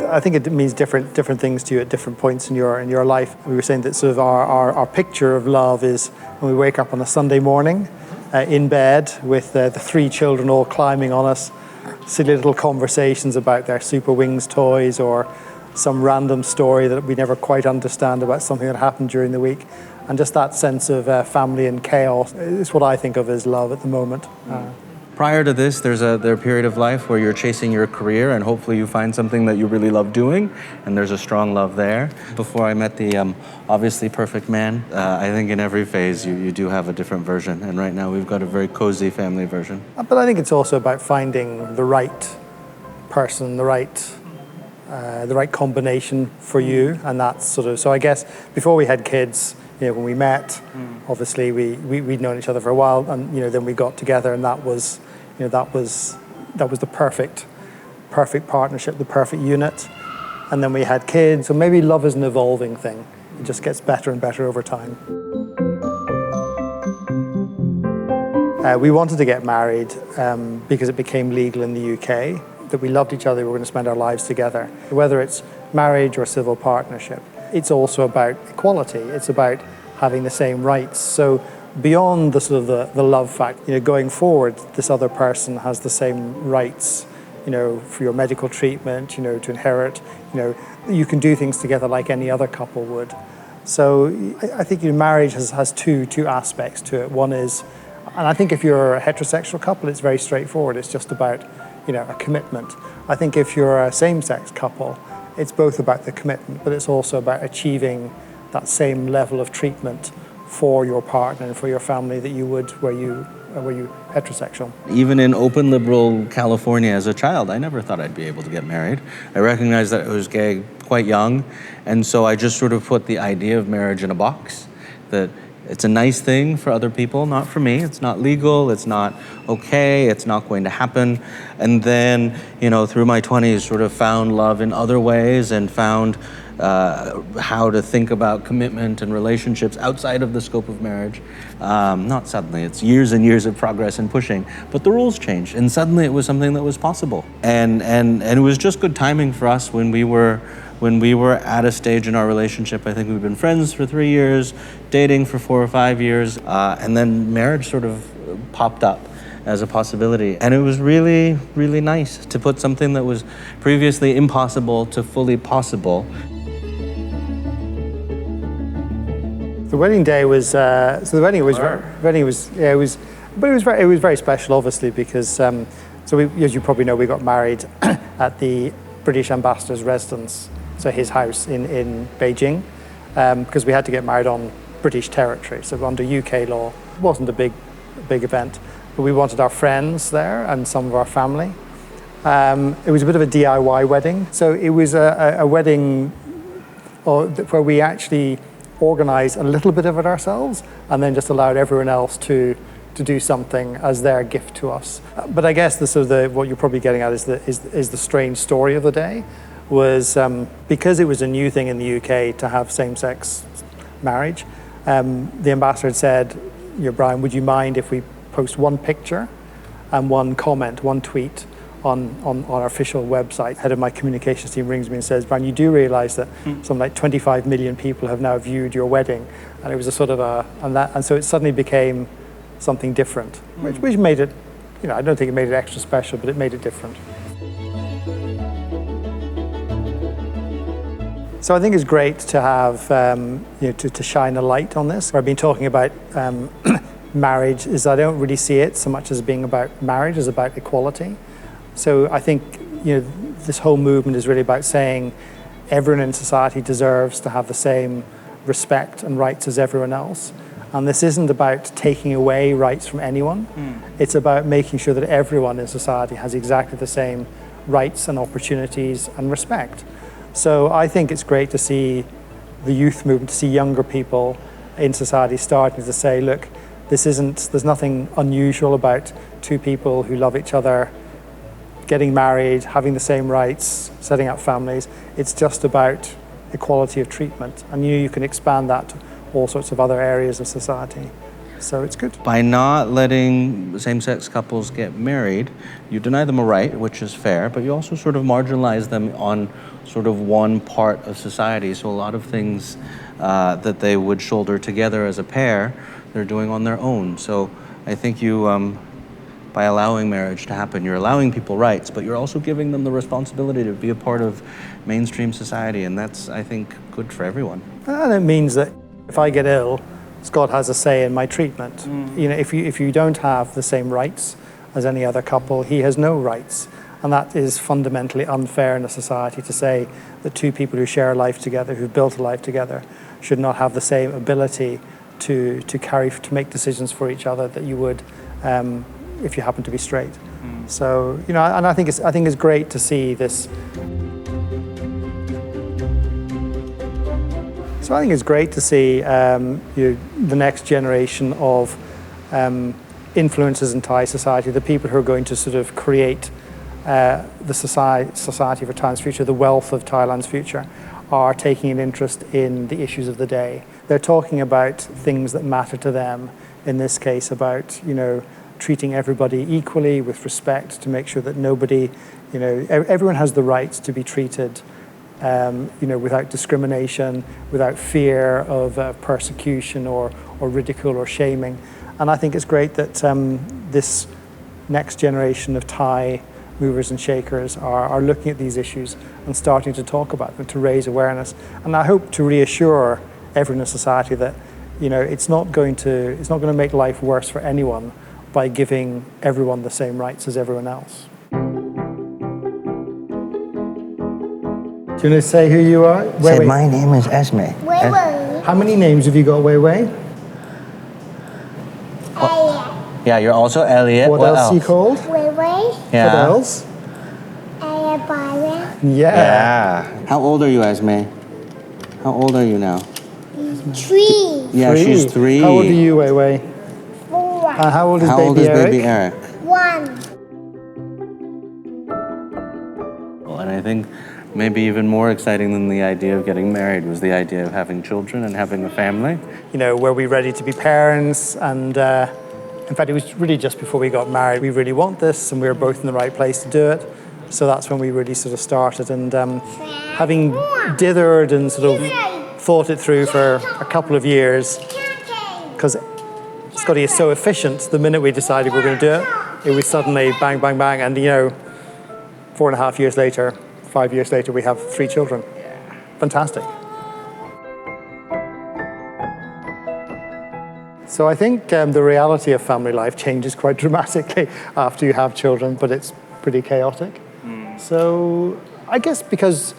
I think it means different things to you at different points in your life. We were saying that sort of our picture of love is when we wake up on a Sunday morning in bed with the three children all climbing on us, silly little conversations about their Super Wings toys or some random story that we never quite understand about something that happened during the week. And just that sense of family and chaos is what I think of as love at the moment. Prior to this, there's a period of life where you're chasing your career and hopefully you find something that you really love doing, and there's a strong love there. Before I met the obviously perfect man, I think in every phase you do have a different version, and right now we've got a very cozy family version. But I think it's also about finding the right person, the right combination for you, and that's sort of, so I guess before we had kids, when we met, obviously we'd known each other for a while, and then we got together, and that was the perfect partnership, the perfect unit. And then we had kids, so maybe love is an evolving thing. It just gets better and better over time. We wanted to get married because it became legal in the UK, that we loved each other, we were going to spend our lives together. Whether it's marriage or civil partnership, it's also about equality. It's about having the same rights. So beyond the sort of the love fact, going forward, this other person has the same rights, for your medical treatment, to inherit, you can do things together like any other couple would. So I think marriage has two aspects to it. One is, and I think if you're a heterosexual couple, it's very straightforward. It's just about, a commitment. I think if you're a same-sex couple, it's both about the commitment, but it's also about achieving that same level of treatment for your partner and for your family that you would were you heterosexual. Even in open liberal California as a child, I never thought I'd be able to get married. I recognized that I was gay quite young, and so I just sort of put the idea of marriage in a box, that it's a nice thing for other people, not for me. It's not legal, it's not okay, it's not going to happen. And then, through my 20s, sort of found love in other ways and found how to think about commitment and relationships outside of the scope of marriage. Not suddenly, it's years and years of progress and pushing, but the rules changed, and suddenly it was something that was possible. And it was just good timing for us when we were at a stage in our relationship. I think we've been friends for 3 years, dating for 4 or 5 years, and then marriage sort of popped up as a possibility. And it was really, really nice to put something that was previously impossible to fully possible. The wedding day was, it was very special, obviously, because, as you probably know, we got married at the British ambassador's residence, so his house in Beijing, because we had to get married on British territory, so under UK law. It wasn't a big event, but we wanted our friends there and some of our family. It was a bit of a DIY wedding, so it was a wedding where we actually organised a little bit of it ourselves and then just allowed everyone else to do something as their gift to us. But I guess what you're probably getting at is the strange story of the day was because it was a new thing in the UK to have same-sex marriage. The ambassador had said, Brian, would you mind if we post one picture and one comment, one tweet on our official website? Head of my communications team rings me and says, Brian, you do realise that something like 25 million people have now viewed your wedding, and it was a sort of and so it suddenly became something different, which made it, I don't think it made it extra special, but it made it different. So I think it's great to have, to shine a light on this. Where I've been talking about marriage is I don't really see it so much as being about marriage as about equality. So I think, this whole movement is really about saying everyone in society deserves to have the same respect and rights as everyone else. And this isn't about taking away rights from anyone. It's about making sure that everyone in society has exactly the same rights and opportunities and respect. So I think it's great to see the youth movement, to see younger people in society starting to say, look, there's nothing unusual about two people who love each other, getting married, having the same rights, setting up families. It's just about equality of treatment. And you can expand that to all sorts of other areas of society. So it's good. By not letting same-sex couples get married, you deny them a right, which is fair, but you also sort of marginalize them on sort of one part of society. So a lot of things that they would shoulder together as a pair, they're doing on their own. So I think you, by allowing marriage to happen, you're allowing people rights, but you're also giving them the responsibility to be a part of mainstream society, and that's, I think, good for everyone. And it means that if I get ill, Scott has a say in my treatment. You know, if you don't have the same rights as any other couple, he has no rights. And that is fundamentally unfair in a society to say that two people who share a life together, who've built a life together, should not have the same ability to make decisions for each other that you would if you happen to be straight. So, you know, and I think it's great to see this. So I think it's great to see the next generation of influencers in Thai society, the people who are going to sort of create the society for Thailand's future, the wealth of Thailand's future, are taking an interest in the issues of the day. They're talking about things that matter to them, in this case about, you know, treating everybody equally with respect to make sure that nobody, you know, everyone has the right to be treated you know, without discrimination, without fear of persecution or ridicule or shaming. And I think it's great that this next generation of Thai movers and shakers are looking at these issues and starting to talk about them, to raise awareness. And I hope to reassure everyone in society that, you know, it's not going to make life worse for anyone by giving everyone the same rights as everyone else. Do you want to say who you are? Say, my name is Esme. How many names have you got, Wei Wei? Yeah, you're also Elliot. What else are you called? Wei Wei. Yeah. What else? Byron. Yeah. How old are you, Esme? How old are you now? 3. Yeah, she's 3. How old are you, Wei Wei? 4. How old is How baby old is Eric? baby Eric? 1. Well, and I think maybe even more exciting than the idea of getting married was the idea of having children and having a family. You know, were we ready to be parents? And in fact, it was really just before we got married. We really want this, and we were both in the right place to do it. So that's when we really sort of started. And having dithered and sort of thought it through for a couple of years, because Scotty is so efficient, the minute we decided we were going to do it, it was suddenly bang, bang, bang. And, you know, 4.5 years later, 5 years later, we have 3 children. Fantastic. So I think the reality of family life changes quite dramatically after you have children, but it's pretty chaotic. So I guess because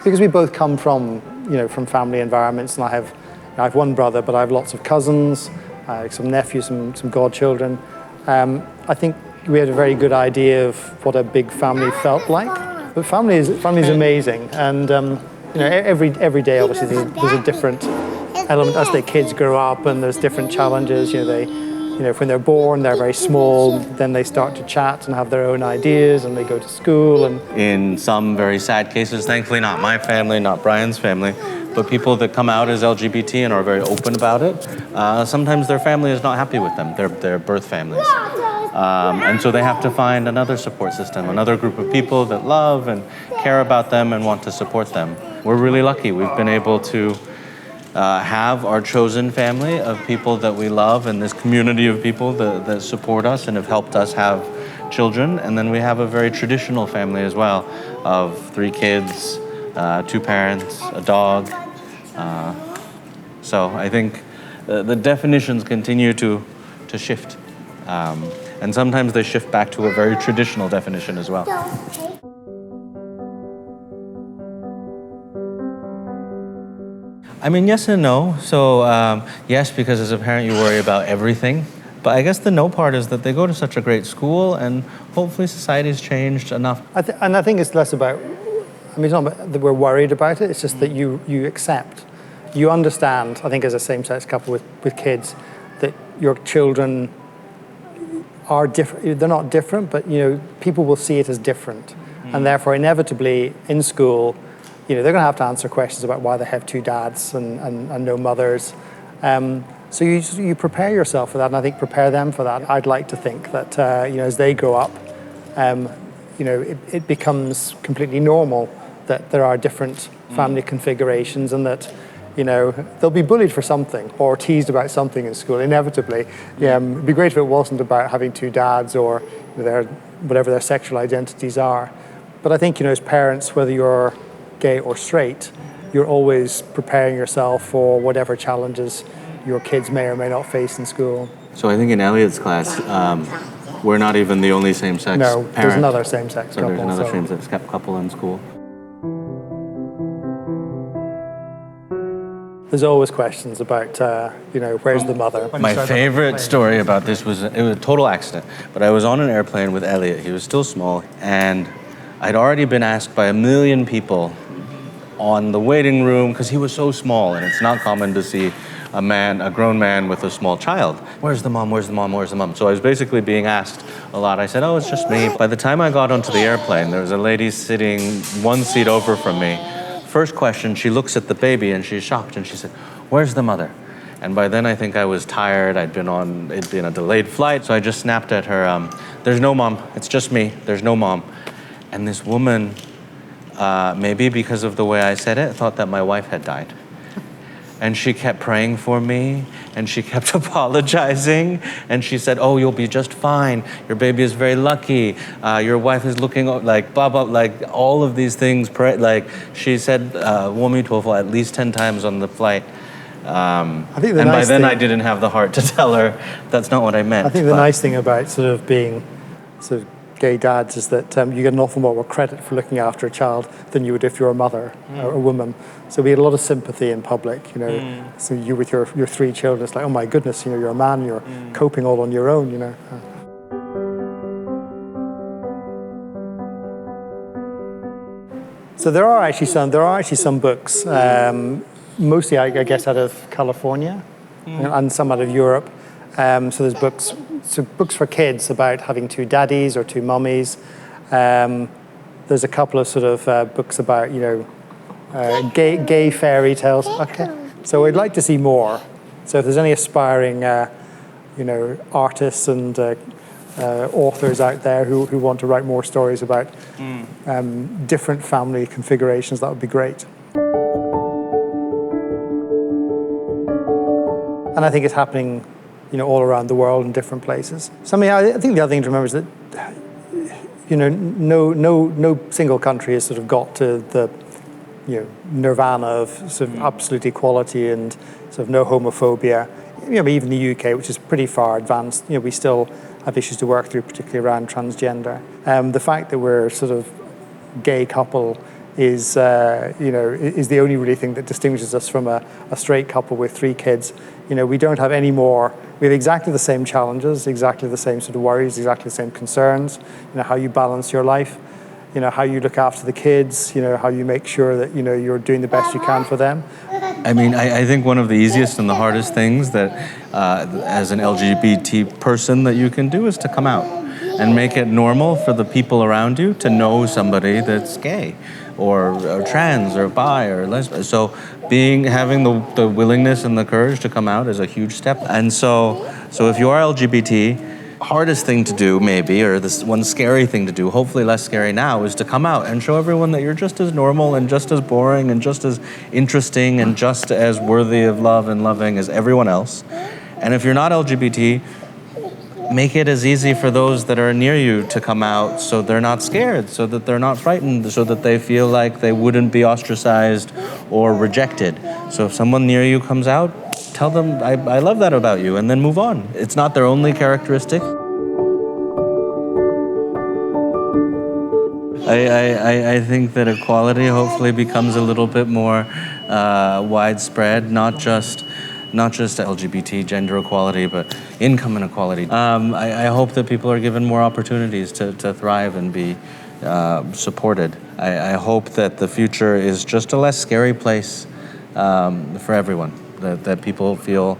we both come from, you know, from family environments, and I have one brother, but I have lots of cousins, some nephews, some godchildren. I think we had a very good idea of what a big family felt like. But family is amazing, and you know, every day obviously there's a different element as the kids grow up, and there's different challenges. You know, when they're born, they're very small. Then they start to chat and have their own ideas, and they go to school. And in some very sad cases, thankfully not my family, not Brian's family, but people that come out as LGBT and are very open about it, sometimes their family is not happy with them, their birth families. And so they have to find another support system, another group of people that love and care about them and want to support them. We're really lucky. We've been able to have our chosen family of people that we love, and this community of people that support us and have helped us have children. And then we have a very traditional family as well, of 3 kids, 2 parents, a dog. So I think the definitions continue to shift. And sometimes they shift back to a very traditional definition as well. I mean, yes and no. So, yes, because as a parent, you worry about everything. But I guess the no part is that they go to such a great school, and hopefully society's changed enough. And I think it's less about, I mean, it's not that we're worried about it, it's just that you accept. You understand, I think as a same-sex couple with kids, that your children are different. They're not different, but, people will see it as different. And therefore, inevitably, in school, they're going to have to answer questions about why they have two dads and no mothers. So you prepare yourself for that, and I think prepare them for that. I'd like to think that, as they grow up, it becomes completely normal that there are different family configurations, and that, they'll be bullied for something or teased about something in school, inevitably. It'd be great if it wasn't about having two dads or whatever their sexual identities are. But I think, as parents, whether you're gay or straight, you're always preparing yourself for whatever challenges your kids may or may not face in school. So I think in Elliot's class, we're not even the only same-sex No, parent. there's another same-sex couple. There's another same-sex couple in school. There's always questions about, where's the mother? My favorite story about this was, it was a total accident, but I was on an airplane with Elliot. He was still small, and I'd already been asked by a million people on the waiting room, because he was so small, and it's not common to see a grown man with a small child. Where's the mom? Where's the mom? Where's the mom? So I was basically being asked a lot. I said, oh, it's just me. By the time I got onto the airplane, there was a lady sitting one seat over from me. First question, she looks at the baby and she's shocked, and she said, where's the mother? And by then I think I was tired. It'd been a delayed flight, so I just snapped at her, there's no mom, it's just me, there's no mom. And this woman, maybe because of the way I said it, thought that my wife had died. And she kept praying for me, and she kept apologizing, and she said, oh, you'll be just fine. Your baby is very lucky. Your wife is looking like blah, blah, like all of these things. Like she said, "Womitofo" at least 10 times on the flight. And by then I didn't have the heart to tell her that's not what I meant. I think the nice thing about sort of being gay dads is that you get an awful lot more credit for looking after a child than you would if you're a mother or a woman. So we had a lot of sympathy in public, So you with your three children, it's like, oh my goodness, you're a man, you're coping all on your own, So there are actually some books, mostly I guess out of California and some out of Europe. So there's books for kids about having two daddies or two mummies. There's a couple of sort of books about, gay fairy tales. Okay. So we'd like to see more. So if there's any aspiring, artists and authors out there who want to write more stories about different family configurations, that would be great. And I think it's happening all around the world in different places. So I think the other thing to remember is that, no single country has sort of got to the, nirvana of sort of absolute equality and sort of no homophobia. Even the UK, which is pretty far advanced, we still have issues to work through, particularly around transgender. The fact that we're sort of gay couple is the only really thing that distinguishes us from a straight couple with three kids. We don't have any more. We have exactly the same challenges, exactly the same sort of worries, exactly the same concerns. How you balance your life, how you look after the kids, how you make sure that you're doing the best you can for them. I mean, I think one of the easiest and the hardest things that as an LGBT person that you can do is to come out and make it normal for the people around you to know somebody that's gay or trans or bi or lesbian. So having the willingness and the courage to come out is a huge step. And so if you are LGBT, hardest thing to do maybe, or this one scary thing to do, hopefully less scary now, is to come out and show everyone that you're just as normal and just as boring and just as interesting and just as worthy of love and loving as everyone else. And if you're not LGBT, make it as easy for those that are near you to come out so they're not scared, so that they're not frightened, so that they feel like they wouldn't be ostracized or rejected. So if someone near you comes out, tell them, I love that about you, and then move on. It's not their only characteristic. I think that equality hopefully becomes a little bit more widespread, not just LGBT gender equality, but income inequality. I hope that people are given more opportunities to thrive and be supported. I hope that the future is just a less scary place for everyone, that people feel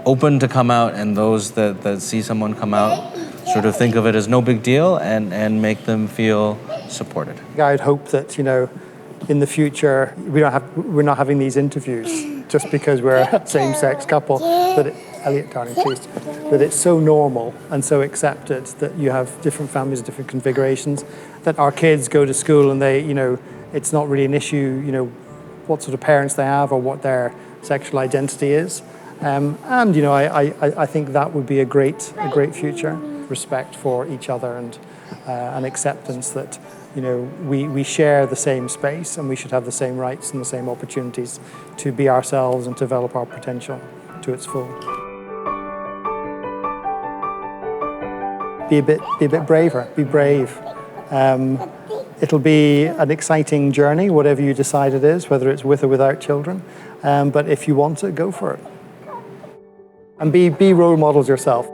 open to come out, and those that see someone come out sort of think of it as no big deal and make them feel supported. I'd hope that, in the future, we're not having these interviews just because we're a same-sex couple, Elliot, darling, please, that it's so normal and so accepted that you have different families, different configurations, that our kids go to school and they, it's not really an issue, what sort of parents they have or what their sexual identity is. I think that would be a great future, respect for each other and an acceptance that, we share the same space and we should have the same rights and the same opportunities to be ourselves and develop our potential to its full. Be a bit braver, be brave. It'll be an exciting journey, whatever you decide it is, whether it's with or without children. But if you want it, go for it. And be role models yourself.